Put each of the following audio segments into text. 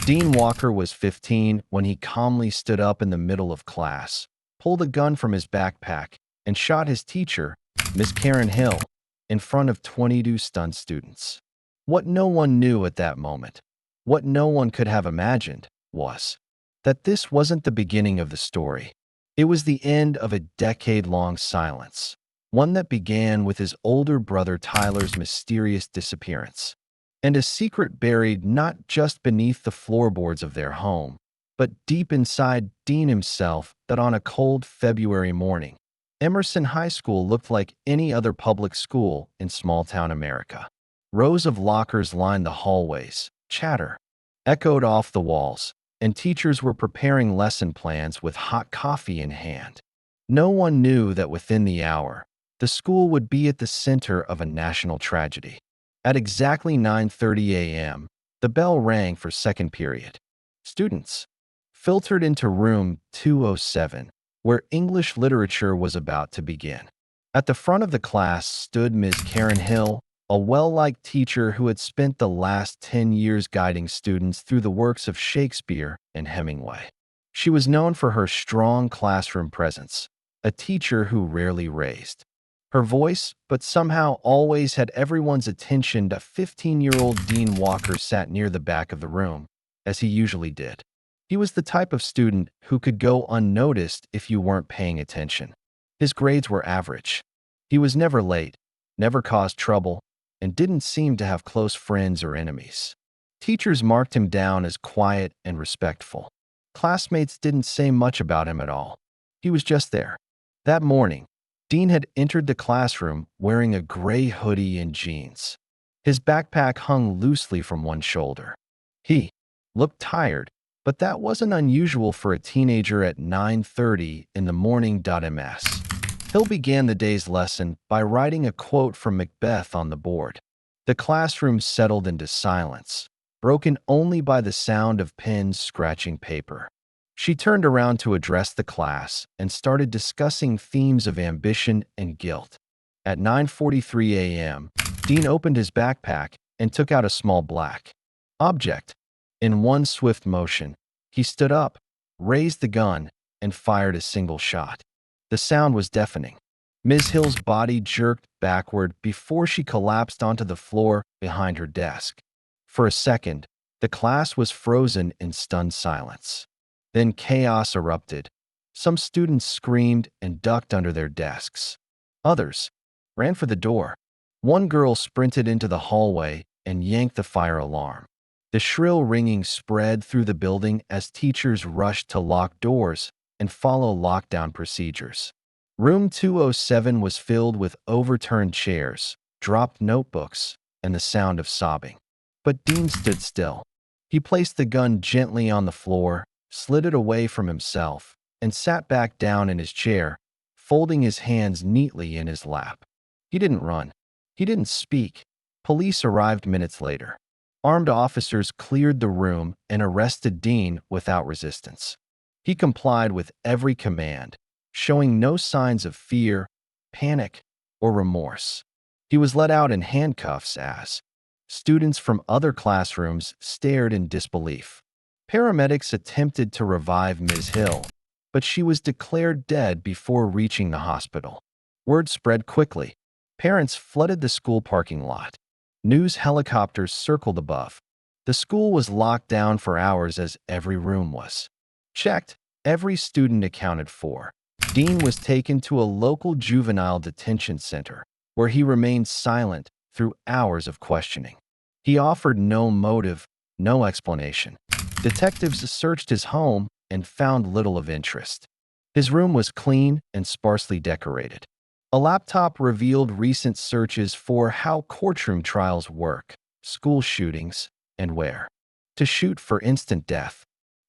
Dean Walker was 15 when he calmly stood up in the middle of class, pulled a gun from his backpack, and shot his teacher, Miss Karen Hill, in front of 22 stunned students. What no one knew at that moment, what no one could have imagined, was that this wasn't the beginning of the story. It was the end of a decade-long silence, one that began with his older brother Tyler's mysterious disappearance, and a secret buried not just beneath the floorboards of their home, but deep inside Dean himself. That on a cold February morning, Emerson High School looked like any other public school in small-town America. Rows of lockers lined the hallways, chatter echoed off the walls, and teachers were preparing lesson plans with hot coffee in hand. No one knew that within the hour, the school would be at the center of a national tragedy. At exactly 9:30 a.m., the bell rang for second period. Students filtered into room 207, where English literature was about to begin. At the front of the class stood Ms. Karen Hill, a well-liked teacher who had spent the last 10 years guiding students through the works of Shakespeare and Hemingway. She was known for her strong classroom presence, a teacher who rarely raised her voice, but somehow always had everyone's attention. 15-year-old Dean Walker sat near the back of the room, as he usually did. He was the type of student who could go unnoticed if you weren't paying attention. His grades were average. He was never late, never caused trouble, and didn't seem to have close friends or enemies. Teachers marked him down as quiet and respectful. Classmates didn't say much about him at all. He was just there. That morning, Dean had entered the classroom wearing a gray hoodie and jeans. His backpack hung loosely from one shoulder. He looked tired, but that wasn't unusual for a teenager at 9:30 in the morning. Ms. Hill began the day's lesson by writing a quote from Macbeth on the board. The classroom settled into silence, broken only by the sound of pens scratching paper. She turned around to address the class and started discussing themes of ambition and guilt. At 9:43 a.m., Dean opened his backpack and took out a small black object. In one swift motion, he stood up, raised the gun, and fired a single shot. The sound was deafening. Ms. Hill's body jerked backward before she collapsed onto the floor behind her desk. For a second, the class was frozen in stunned silence. Then chaos erupted. Some students screamed and ducked under their desks. Others ran for the door. One girl sprinted into the hallway and yanked the fire alarm. The shrill ringing spread through the building as teachers rushed to lock doors and follow lockdown procedures. Room 207 was filled with overturned chairs, dropped notebooks, and the sound of sobbing. But Dean stood still. He placed the gun gently on the floor, slid it away from himself, and sat back down in his chair, folding his hands neatly in his lap. He didn't run. He didn't speak. Police arrived minutes later. Armed officers cleared the room and arrested Dean without resistance. He complied with every command, showing no signs of fear, panic, or remorse. He was let out in handcuffs as students from other classrooms stared in disbelief. Paramedics attempted to revive Ms. Hill, but she was declared dead before reaching the hospital. Word spread quickly. Parents flooded the school parking lot. News helicopters circled above. The school was locked down for hours as every room was checked, every student accounted for. Dean was taken to a local juvenile detention center, where he remained silent through hours of questioning. He offered no motive, no explanation. Detectives searched his home and found little of interest. His room was clean and sparsely decorated. A laptop revealed recent searches for how courtroom trials work, school shootings, and where to shoot for instant death.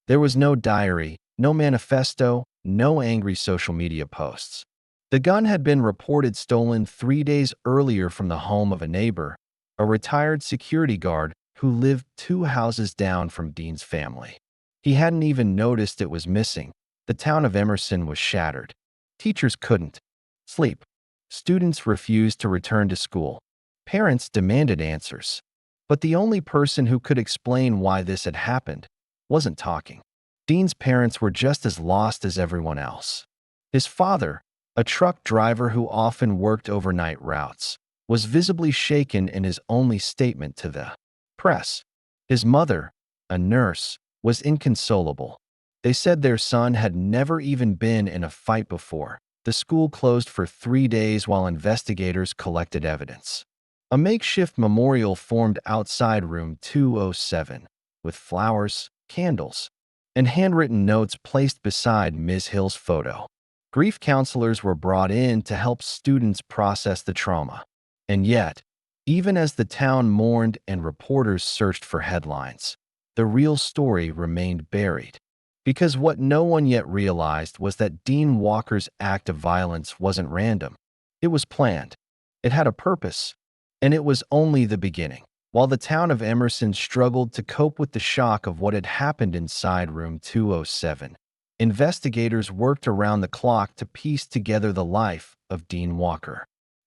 There was no diary, no manifesto, no angry social media posts. The gun had been reported stolen 3 days earlier from the home of a neighbor, a retired security guard who lived 2 houses down from Dean's family. He hadn't even noticed it was missing. The town of Emerson was shattered. Teachers couldn't sleep. Students refused to return to school. Parents demanded answers. But the only person who could explain why this had happened wasn't talking. Dean's parents were just as lost as everyone else. His father, a truck driver who often worked overnight routes, was visibly shaken in his only statement to the press. His mother, a nurse, was inconsolable. They said their son had never even been in a fight before. The school closed for 3 days while investigators collected evidence. A makeshift memorial formed outside room 207, with flowers, candles, and handwritten notes placed beside Ms. Hill's photo. Grief counselors were brought in to help students process the trauma. And yet, even as the town mourned and reporters searched for headlines, the real story remained buried. Because what no one yet realized was that Dean Walker's act of violence wasn't random. It was planned. It had a purpose. And it was only the beginning. While the town of Emerson struggled to cope with the shock of what had happened inside room 207, investigators worked around the clock to piece together the life of Dean Walker.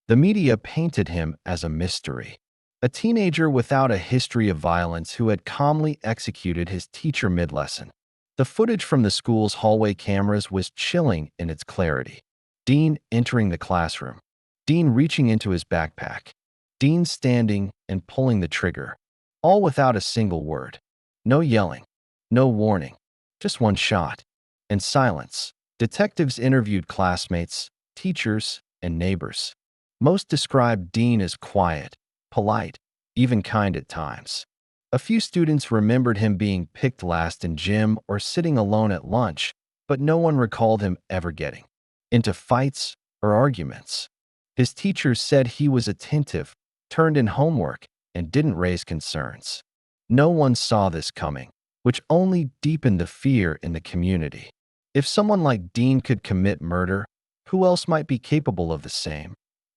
The media painted him as a mystery, a teenager without a history of violence who had calmly executed his teacher mid-lesson. The footage from the school's hallway cameras was chilling in its clarity. Dean entering the classroom. Dean reaching into his backpack. Dean standing and pulling the trigger. All without a single word. No yelling. No warning. Just one shot. And silence. Detectives interviewed classmates, teachers, and neighbors. Most described Dean as quiet, polite, even kind at times. A few students remembered him being picked last in gym or sitting alone at lunch, but no one recalled him ever getting into fights or arguments. His teachers said he was attentive, turned in homework, and didn't raise concerns. No one saw this coming, which only deepened the fear in the community. If someone like Dean could commit murder, who else might be capable of the same?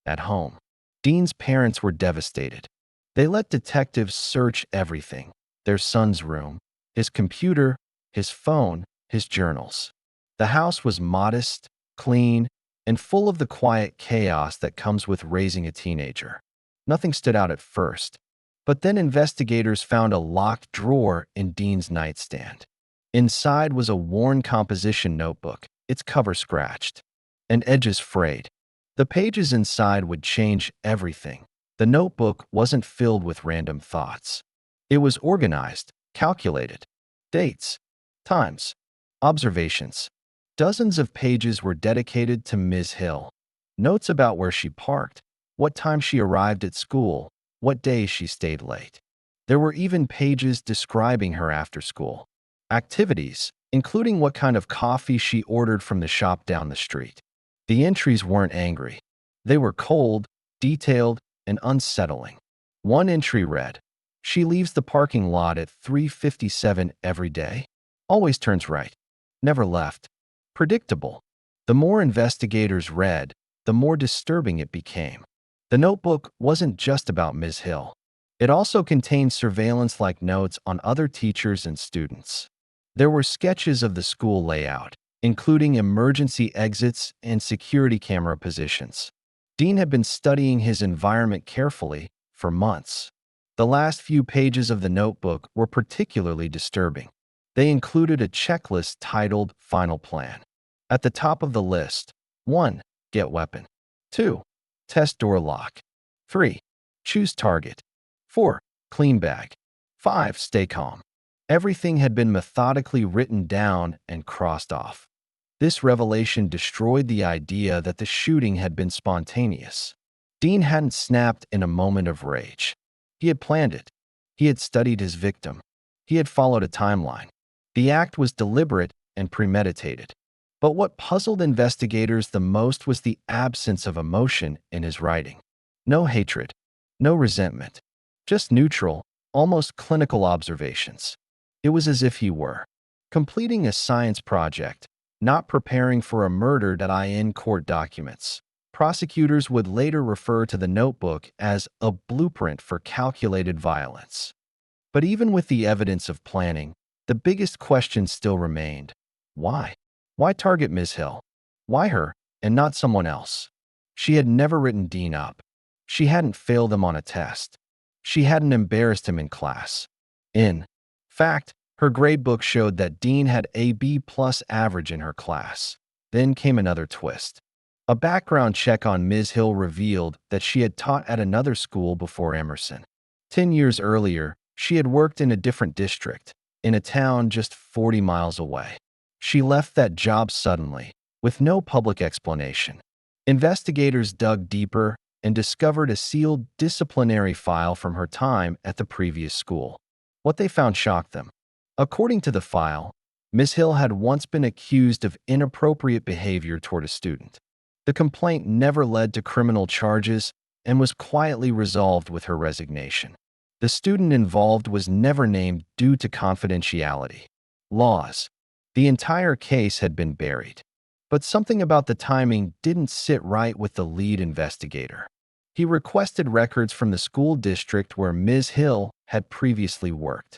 At home, Dean's parents were devastated. They let detectives search everything: their son's room, his computer, his phone, his journals. The house was modest, clean, and full of the quiet chaos that comes with raising a teenager. Nothing stood out at first, but then investigators found a locked drawer in Dean's nightstand. Inside was a worn composition notebook, its cover scratched, and edges frayed. The pages inside would change everything. The notebook wasn't filled with random thoughts. It was organized, calculated. Dates, times, observations. Dozens of pages were dedicated to Ms. Hill. Notes about where she parked, what time she arrived at school, what days she stayed late. There were even pages describing her after-school activities, including what kind of coffee she ordered from the shop down the street. The entries weren't angry. They were cold, detailed, and unsettling. One entry read, "She leaves the parking lot at 3:57 every day. Always turns right. Never left." Predictable. The more investigators read, the more disturbing it became. The notebook wasn't just about Ms. Hill. It also contained surveillance-like notes on other teachers and students. There were sketches of the school layout, including emergency exits and security camera positions. Dean had been studying his environment carefully for months. The last few pages of the notebook were particularly disturbing. They included a checklist titled Final Plan. At the top of the list: 1. Get weapon. 2. Test door lock. 3. Choose target. 4. Clean bag. 5. Stay calm. Everything had been methodically written down and crossed off. This revelation destroyed the idea that the shooting had been spontaneous. Dean hadn't snapped in a moment of rage. He had planned it. He had studied his victim. He had followed a timeline. The act was deliberate and premeditated. But what puzzled investigators the most was the absence of emotion in his writing. No hatred, no resentment, just neutral, almost clinical observations. It was as if he were completing a science project, not preparing for a murder that in court documents. Prosecutors would later refer to the notebook as a blueprint for calculated violence. But even with the evidence of planning, the biggest question still remained: why? Why target Ms. Hill? Why her, and not someone else? She had never written Dean up. She hadn't failed him on a test. She hadn't embarrassed him in class. In fact, Her gradebook showed that Dean had a B+ average in her class. Then came another twist. A background check on Ms. Hill revealed that she had taught at another school before Emerson. 10 years earlier, she had worked in a different district, in a town just 40 miles away. She left that job suddenly, with no public explanation. Investigators dug deeper and discovered a sealed disciplinary file from her time at the previous school. What they found shocked them. According to the file, Ms. Hill had once been accused of inappropriate behavior toward a student. The complaint never led to criminal charges and was quietly resolved with her resignation. The student involved was never named due to confidentiality laws. The entire case had been buried. But something about the timing didn't sit right with the lead investigator. He requested records from the school district where Ms. Hill had previously worked.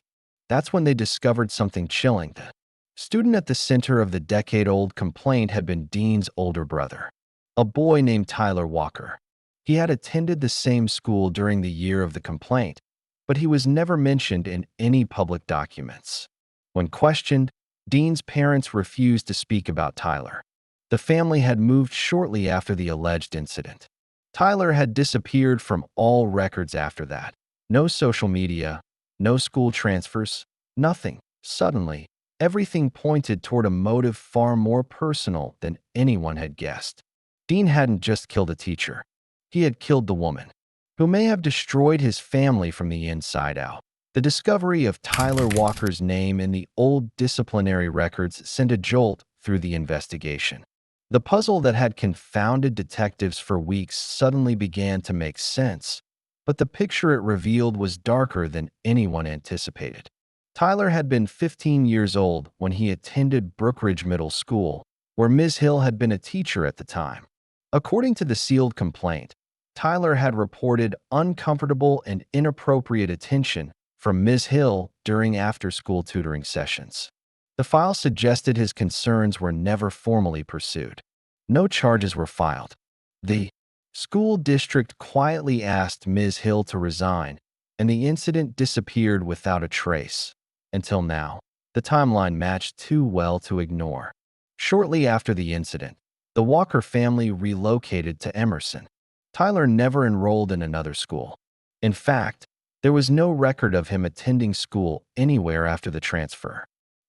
That's when they discovered something chilling. The student at the center of the decade-old complaint had been Dean's older brother, a boy named Tyler Walker. He had attended the same school during the year of the complaint, but he was never mentioned in any public documents. When questioned, Dean's parents refused to speak about Tyler. The family had moved shortly after the alleged incident. Tyler had disappeared from all records after that. No social media, no school transfers, nothing. Suddenly, everything pointed toward a motive far more personal than anyone had guessed. Dean hadn't just killed a teacher. He had killed the woman, who may have destroyed his family from the inside out. The discovery of Tyler Walker's name in the old disciplinary records sent a jolt through the investigation. The puzzle that had confounded detectives for weeks suddenly began to make sense, but the picture it revealed was darker than anyone anticipated. Tyler had been 15 years old when he attended Brookridge Middle School, where Ms. Hill had been a teacher at the time. According to the sealed complaint, Tyler had reported uncomfortable and inappropriate attention from Ms. Hill during after-school tutoring sessions. The file suggested his concerns were never formally pursued. No charges were filed. The school district quietly asked Ms. Hill to resign, and the incident disappeared without a trace. Until now, the timeline matched too well to ignore. Shortly after the incident, the Walker family relocated to Emerson. Tyler never enrolled in another school. In fact, there was no record of him attending school anywhere after the transfer.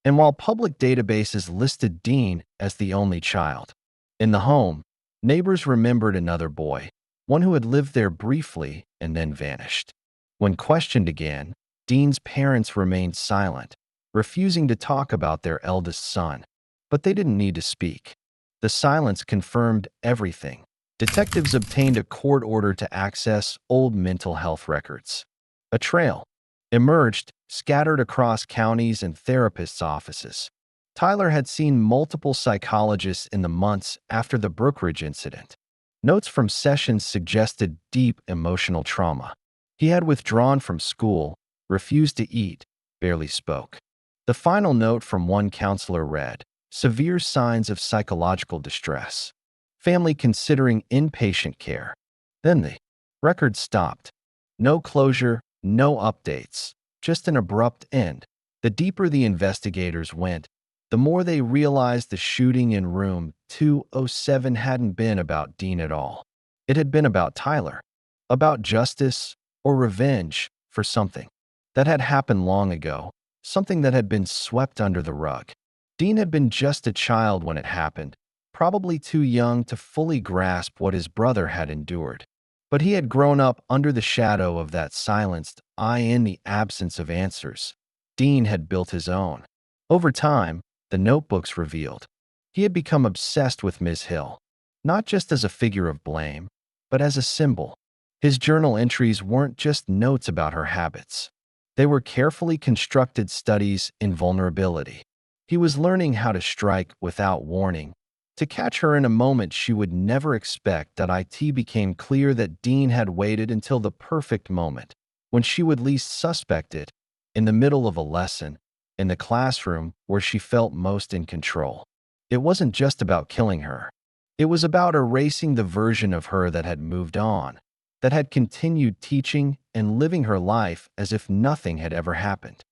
And while public databases listed Dean as the only child, in the home, neighbors remembered another boy, one who had lived there briefly and then vanished. When questioned again, Dean's parents remained silent, refusing to talk about their eldest son. But they didn't need to speak. The silence confirmed everything. Detectives obtained a court order to access old mental health records. A trail emerged, scattered across counties and therapists' offices. Tyler had seen multiple psychologists in the months after the Brookridge incident. Notes from sessions suggested deep emotional trauma. He had withdrawn from school, refused to eat, barely spoke. The final note from one counselor read, "Severe signs of psychological distress. Family considering inpatient care." Then the record stopped. No closure, no updates, just an abrupt end. The deeper the investigators went, the more they realized the shooting in room 207 hadn't been about Dean at all. It had been about Tyler, about justice or revenge for something that had happened long ago, something that had been swept under the rug. Dean had been just a child when it happened, probably too young to fully grasp what his brother had endured. But he had grown up under the shadow of that silenced "I" in the absence of answers. Dean had built his own. Over time, the notebooks revealed, he had become obsessed with Ms. Hill, not just as a figure of blame, but as a symbol. His journal entries weren't just notes about her habits. They were carefully constructed studies in vulnerability. He was learning how to strike without warning, to catch her in a moment she would never expect. It became clear that Dean had waited until the perfect moment, when she would least suspect it, in the middle of a lesson, in the classroom where she felt most in control. It wasn't just about killing her. It was about erasing the version of her that had moved on, that had continued teaching and living her life as if nothing had ever happened.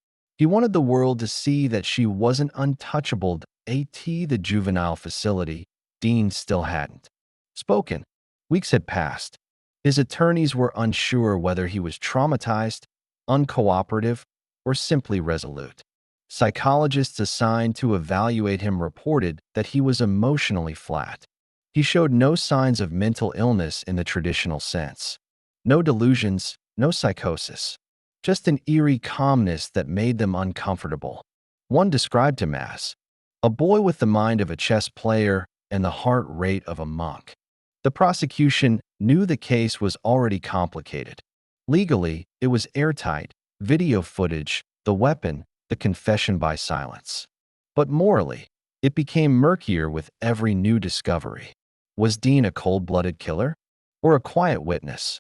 He wanted the world to see that she wasn't untouchable. The juvenile facility, Dean still hadn't spoken. Weeks had passed. His attorneys were unsure whether he was traumatized, uncooperative, or simply resolute. Psychologists assigned to evaluate him reported that he was emotionally flat. He showed no signs of mental illness in the traditional sense. No delusions, no psychosis. Just an eerie calmness that made them uncomfortable. One described him as a boy with the mind of a chess player and the heart rate of a monk. The prosecution knew the case was already complicated. Legally, it was airtight: video footage, the weapon, the confession by silence. But morally, it became murkier with every new discovery. Was Dean a cold-blooded killer? Or a quiet witness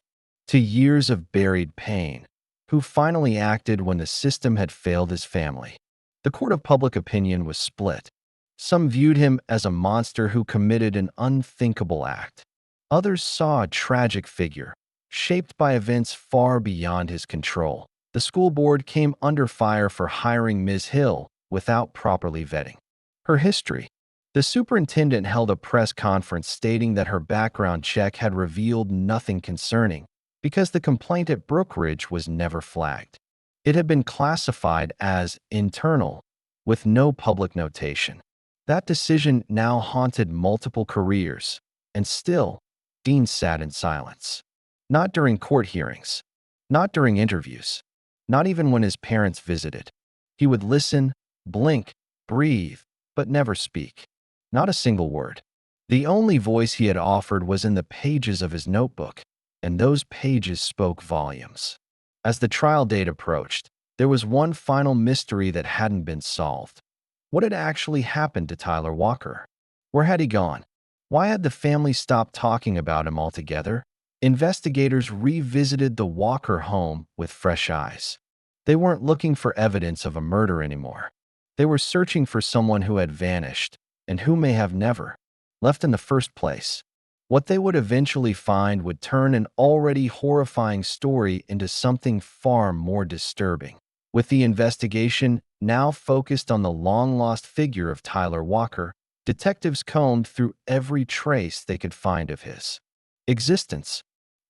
to years of buried pain, who finally acted when the system had failed his family? The court of public opinion was split. Some viewed him as a monster who committed an unthinkable act. Others saw a tragic figure, shaped by events far beyond his control. The school board came under fire for hiring Ms. Hill without properly vetting her history. The superintendent held a press conference stating that her background check had revealed nothing concerning because the complaint at Brookridge was never flagged. It had been classified as internal, with no public notation. That decision now haunted multiple careers, and still, Dean sat in silence. Not during court hearings, not during interviews, not even when his parents visited. He would listen, blink, breathe, but never speak. Not a single word. The only voice he had offered was in the pages of his notebook, and those pages spoke volumes. As the trial date approached, there was one final mystery that hadn't been solved. What had actually happened to Tyler Walker? Where had he gone? Why had the family stopped talking about him altogether? Investigators revisited the Walker home with fresh eyes. They weren't looking for evidence of a murder anymore. They were searching for someone who had vanished and who may have never left in the first place. What they would eventually find would turn an already horrifying story into something far more disturbing. With the investigation now focused on the long-lost figure of Tyler Walker, detectives combed through every trace they could find of his existence.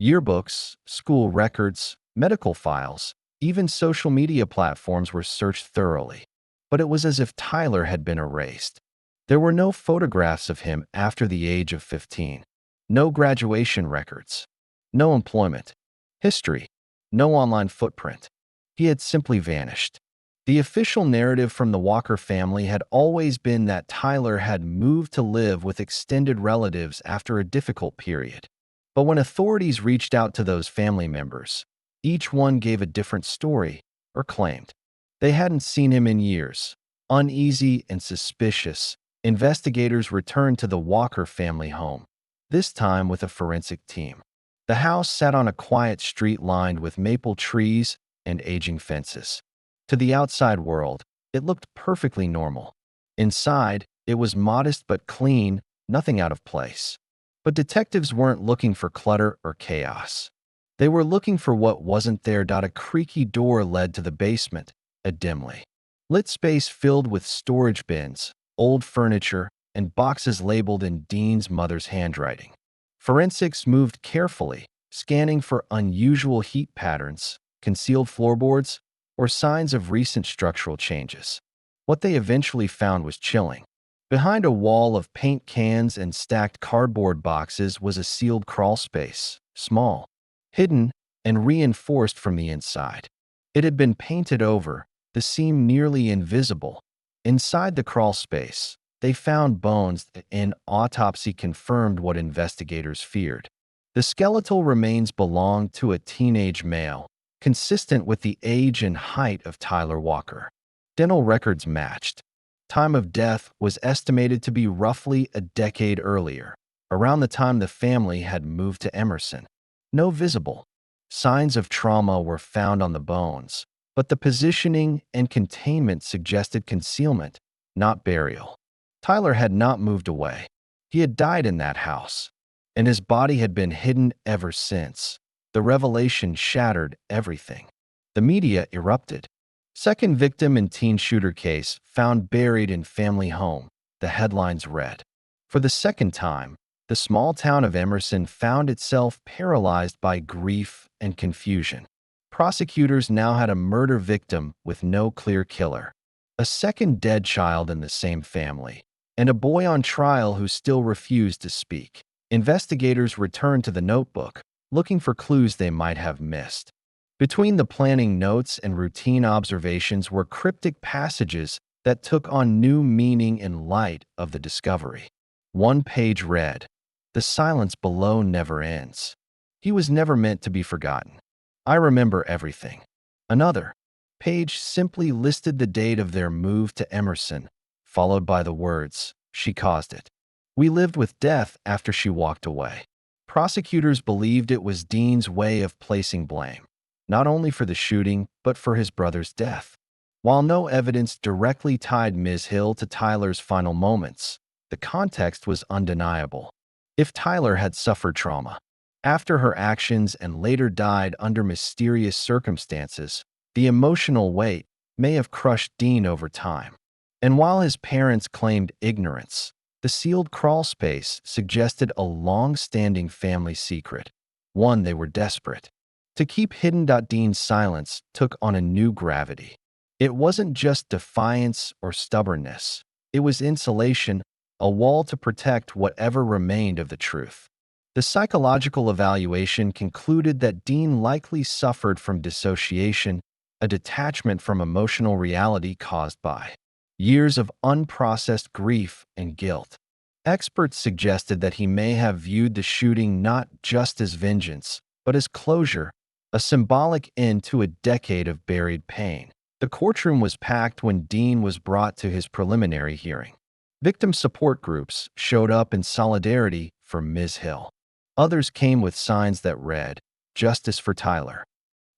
Yearbooks, school records, medical files, even social media platforms were searched thoroughly. But it was as if Tyler had been erased. There were no photographs of him after the age of 15. No graduation records. No employment history. No online footprint. He had simply vanished. The official narrative from the Walker family had always been that Tyler had moved to live with extended relatives after a difficult period. But when authorities reached out to those family members, each one gave a different story or claimed they hadn't seen him in years. Uneasy and suspicious, investigators returned to the Walker family home, this time with a forensic team. The house sat on a quiet street lined with maple trees and aging fences. To the outside world, it looked perfectly normal. Inside, it was modest but clean, nothing out of place. But detectives weren't looking for clutter or chaos. They were looking for what wasn't there. A creaky door led to the basement, a dimly lit space filled with storage bins, old furniture, and boxes labeled in Dean's mother's handwriting. Forensics moved carefully, scanning for unusual heat patterns, concealed floorboards, or signs of recent structural changes. What they eventually found was chilling. Behind a wall of paint cans and stacked cardboard boxes was a sealed crawl space, small, hidden, and reinforced from the inside. It had been painted over, the seam nearly invisible. Inside the crawl space, they found bones that an autopsy confirmed what investigators feared. The skeletal remains belonged to a teenage male, consistent with the age and height of Tyler Walker. Dental records matched. Time of death was estimated to be roughly a decade earlier, around the time the family had moved to Emerson. No visible signs of trauma were found on the bones, but the positioning and containment suggested concealment, not burial. Tyler had not moved away. He had died in that house, and his body had been hidden ever since. The revelation shattered everything. The media erupted. Second victim in teen shooter case found buried in family home, the headlines read. For the second time, the small town of Emerson found itself paralyzed by grief and confusion. Prosecutors now had a murder victim with no clear killer, a second dead child in the same family, and a boy on trial who still refused to speak. Investigators returned to the notebook, looking for clues they might have missed. Between the planning notes and routine observations were cryptic passages that took on new meaning in light of the discovery. One page read, "The silence below never ends. He was never meant to be forgotten. I remember everything." Another page simply listed the date of their move to Emerson, followed by the words, "She caused it. We lived with death after she walked away." Prosecutors believed it was Dean's way of placing blame, not only for the shooting, but for his brother's death. While no evidence directly tied Ms. Hill to Tyler's final moments, the context was undeniable. If Tyler had suffered trauma after her actions and later died under mysterious circumstances, the emotional weight may have crushed Dean over time. And while his parents claimed ignorance, the sealed crawl space suggested a long-standing family secret, one they were desperate to keep hidden. Dean's silence took on a new gravity. It wasn't just defiance or stubbornness. It was insulation, a wall to protect whatever remained of the truth. The psychological evaluation concluded that Dean likely suffered from dissociation, a detachment from emotional reality caused by years of unprocessed grief and guilt. Experts suggested that he may have viewed the shooting not just as vengeance, but as closure, a symbolic end to a decade of buried pain. The courtroom was packed when Dean was brought to his preliminary hearing. Victim support groups showed up in solidarity for Ms. Hill. Others came with signs that read, "Justice for Tyler."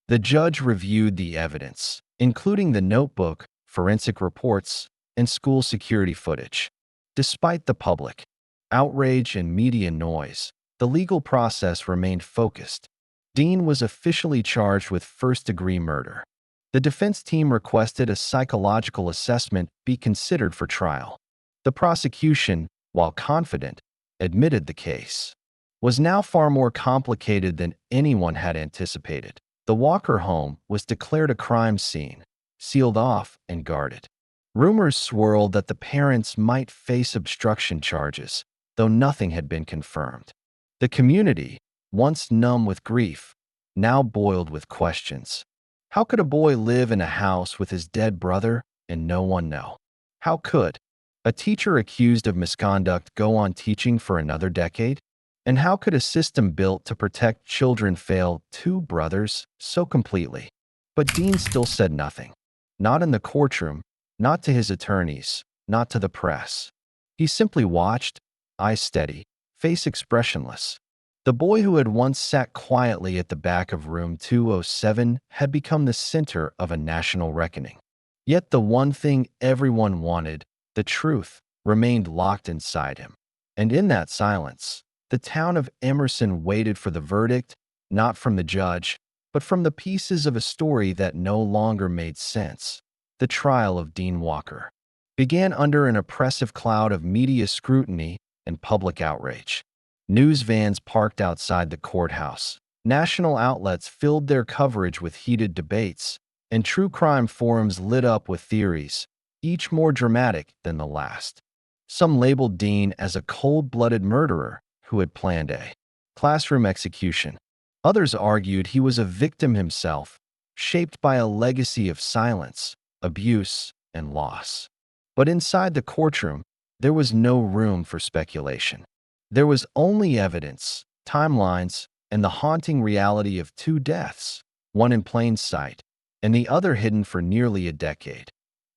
The judge reviewed the evidence, including the notebook, forensic reports, and school security footage. Despite the public outrage and media noise, the legal process remained focused. Dean was officially charged with first-degree murder. The defense team requested a psychological assessment be considered for trial. The prosecution, while confident, admitted the case was now far more complicated than anyone had anticipated. The Walker home was declared a crime scene, sealed off and guarded. Rumors swirled that the parents might face obstruction charges, though nothing had been confirmed. The community, once numb with grief, now boiled with questions. How could a boy live in a house with his dead brother and no one know? How could a teacher accused of misconduct go on teaching for another decade? And how could a system built to protect children fail two brothers so completely? But Dean still said nothing. Not in the courtroom, not to his attorneys, not to the press. He simply watched, eyes steady, face expressionless. The boy who had once sat quietly at the back of room 207 had become the center of a national reckoning. Yet the one thing everyone wanted, the truth, remained locked inside him. And in that silence, the town of Emerson waited for the verdict, not from the judge, but from the pieces of a story that no longer made sense. The trial of Dean Walker began under an oppressive cloud of media scrutiny and public outrage. News vans parked outside the courthouse. National outlets filled their coverage with heated debates, and true crime forums lit up with theories, each more dramatic than the last. Some labeled Dean as a cold-blooded murderer who had planned a classroom execution. Others argued he was a victim himself, shaped by a legacy of silence, abuse, and loss. But inside the courtroom, there was no room for speculation. There was only evidence, timelines, and the haunting reality of two deaths, one in plain sight, and the other hidden for nearly a decade.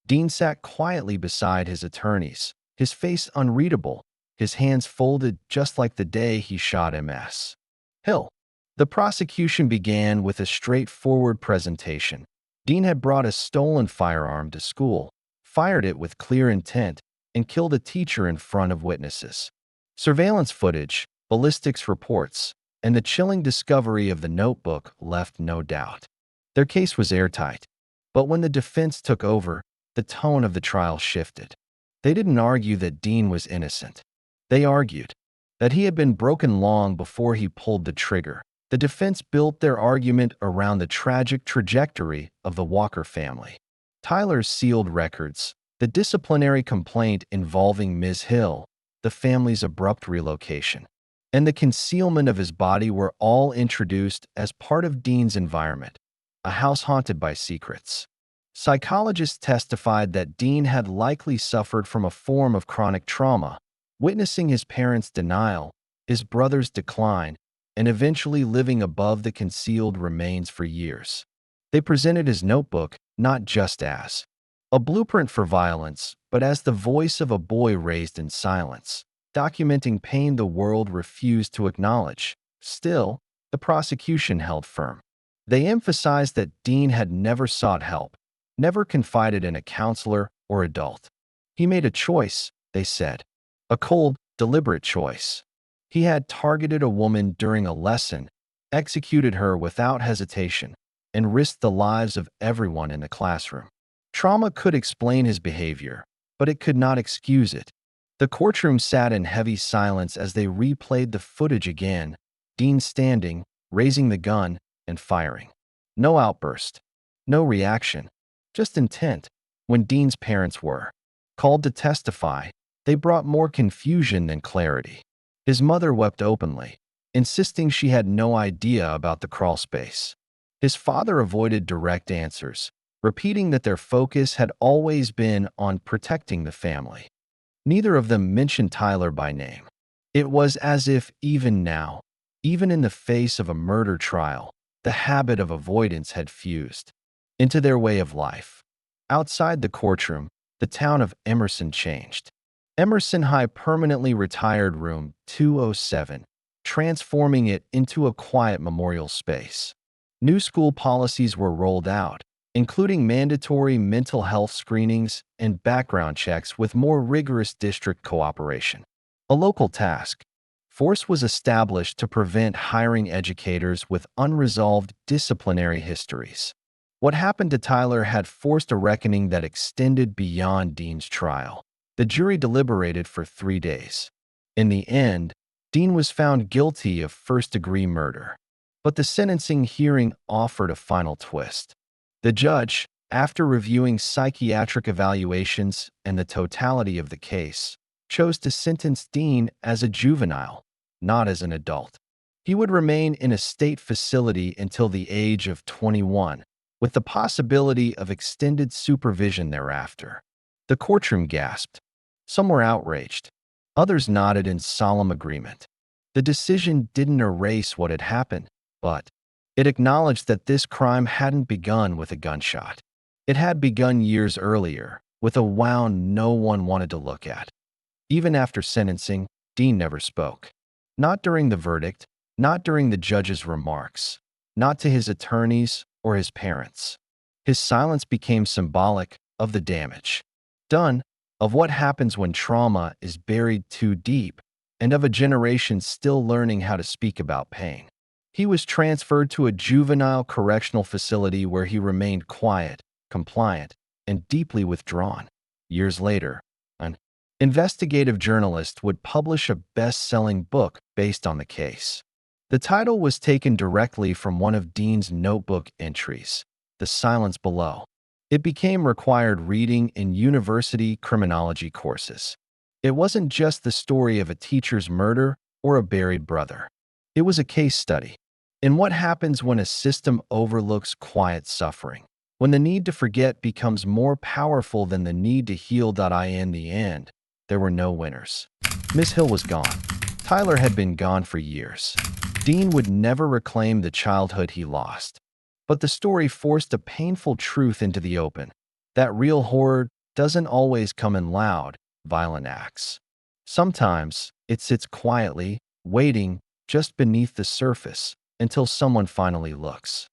Dean sat quietly beside his attorneys, his face unreadable, his hands folded just like the day he shot Ms. Hill. The prosecution began with a straightforward presentation. Dean had brought a stolen firearm to school, fired it with clear intent, and killed a teacher in front of witnesses. Surveillance footage, ballistics reports, and the chilling discovery of the notebook left no doubt. Their case was airtight. But when the defense took over, the tone of the trial shifted. They didn't argue that Dean was innocent. They argued that he had been broken long before he pulled the trigger. The defense built their argument around the tragic trajectory of the Walker family. Tyler's sealed records, the disciplinary complaint involving Ms. Hill, the family's abrupt relocation, and the concealment of his body were all introduced as part of Dean's environment, a house haunted by secrets. Psychologists testified that Dean had likely suffered from a form of chronic trauma, witnessing his parents' denial, his brother's decline, and eventually living above the concealed remains for years. They presented his notebook not just as a blueprint for violence, but as the voice of a boy raised in silence, documenting pain the world refused to acknowledge. Still, the prosecution held firm. They emphasized that Dean had never sought help, never confided in a counselor or adult. He made a choice, they said, a cold, deliberate choice. He had targeted a woman during a lesson, executed her without hesitation, and risked the lives of everyone in the classroom. Trauma could explain his behavior, but it could not excuse it. The courtroom sat in heavy silence as they replayed the footage again, Dean standing, raising the gun, and firing. No outburst, no reaction, just intent. When Dean's parents were called to testify, they brought more confusion than clarity. His mother wept openly, insisting she had no idea about the crawl space. His father avoided direct answers, repeating that their focus had always been on protecting the family. Neither of them mentioned Tyler by name. It was as if even now, even in the face of a murder trial, the habit of avoidance had fused into their way of life. Outside the courtroom, the town of Emerson changed. Emerson High permanently retired Room 207, transforming it into a quiet memorial space. New school policies were rolled out, including mandatory mental health screenings and background checks with more rigorous district cooperation. A local task force was established to prevent hiring educators with unresolved disciplinary histories. What happened to Tyler had forced a reckoning that extended beyond Dean's trial. The jury deliberated for 3 days. In the end, Dean was found guilty of first-degree murder. But the sentencing hearing offered a final twist. The judge, after reviewing psychiatric evaluations and the totality of the case, chose to sentence Dean as a juvenile, not as an adult. He would remain in a state facility until the age of 21, with the possibility of extended supervision thereafter. The courtroom gasped. Some were outraged. Others nodded in solemn agreement. The decision didn't erase what had happened, but it acknowledged that this crime hadn't begun with a gunshot. It had begun years earlier, with a wound no one wanted to look at. Even after sentencing, Dean never spoke. Not during the verdict, not during the judge's remarks, not to his attorneys or his parents. His silence became symbolic of the damage done, of what happens when trauma is buried too deep, and of a generation still learning how to speak about pain. He was transferred to a juvenile correctional facility where he remained quiet, compliant, and deeply withdrawn. Years later, an investigative journalist would publish a best-selling book based on the case. The title was taken directly from one of Dean's notebook entries, The Silence Below. It became required reading in university criminology courses. It wasn't just the story of a teacher's murder or a buried brother. It was a case study in what happens when a system overlooks quiet suffering, when the need to forget becomes more powerful than the need to heal. In the end, there were no winners. Miss Hill was gone. Tyler had been gone for years. Dean would never reclaim the childhood he lost. But the story forced a painful truth into the open, that real horror doesn't always come in loud, violent acts. Sometimes it sits quietly, waiting just beneath the surface until someone finally looks.